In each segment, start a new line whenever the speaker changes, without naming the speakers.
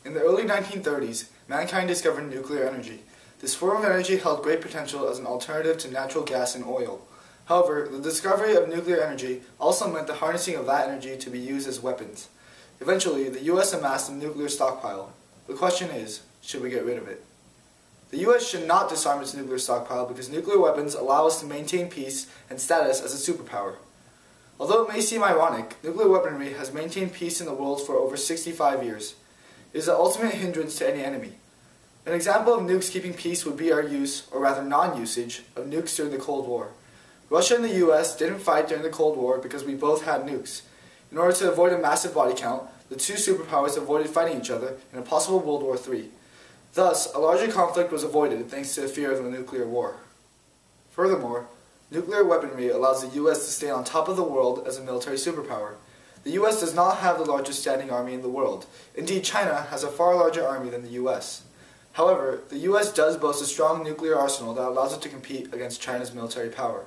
In the early 1930s, mankind discovered nuclear energy. This form of energy held great potential as an alternative to natural gas and oil. However, the discovery of nuclear energy also meant the harnessing of that energy to be used as weapons. Eventually, the U.S. amassed a nuclear stockpile. The question is, should we get rid of it? The U.S. should not disarm its nuclear stockpile because nuclear weapons allow us to maintain peace and status as a superpower. Although it may seem ironic, nuclear weaponry has maintained peace in the world for over 65 years. It is the ultimate hindrance to any enemy. An example of nukes keeping peace would be our use, or rather non-usage, of nukes during the Cold War. Russia and the U.S. didn't fight during the Cold War because we both had nukes. In order to avoid a massive body count, the two superpowers avoided fighting each other in a possible World War III. Thus, a larger conflict was avoided thanks to the fear of a nuclear war. Furthermore, nuclear weaponry allows the U.S. to stay on top of the world as a military superpower. The U.S. does not have the largest standing army in the world. Indeed, China has a far larger army than the U.S. However, the U.S. does boast a strong nuclear arsenal that allows it to compete against China's military power.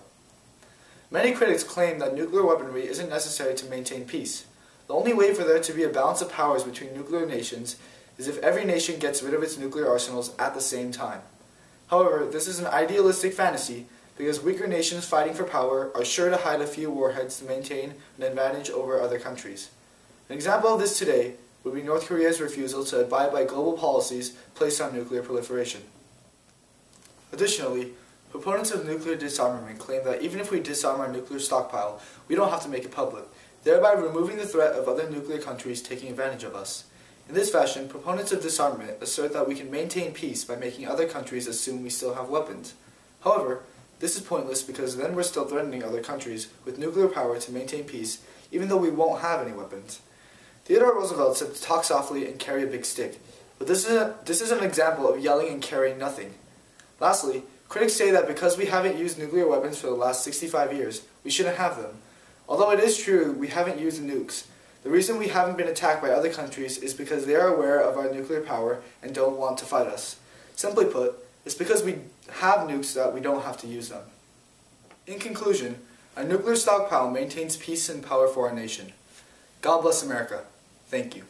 Many critics claim that nuclear weaponry isn't necessary to maintain peace. The only way for there to be a balance of powers between nuclear nations is if every nation gets rid of its nuclear arsenals at the same time. However, this is an idealistic fantasy because weaker nations fighting for power are sure to hide a few warheads to maintain an advantage over other countries. An example of this today would be North Korea's refusal to abide by global policies placed on nuclear proliferation. Additionally, proponents of nuclear disarmament claim that even if we disarm our nuclear stockpile, we don't have to make it public, thereby removing the threat of other nuclear countries taking advantage of us. In this fashion, proponents of disarmament assert that we can maintain peace by making other countries assume we still have weapons. However, this is pointless because then we're still threatening other countries with nuclear power to maintain peace, even though we won't have any weapons. Theodore Roosevelt said to talk softly and carry a big stick, but this is an example of yelling and carrying nothing. Lastly, critics say that because we haven't used nuclear weapons for the last 65 years, we shouldn't have them. Although it is true we haven't used nukes, the reason we haven't been attacked by other countries is because they are aware of our nuclear power and don't want to fight us. Simply put, it's because we have nukes that we don't have to use them. In conclusion, a nuclear stockpile maintains peace and power for our nation. God bless America. Thank you.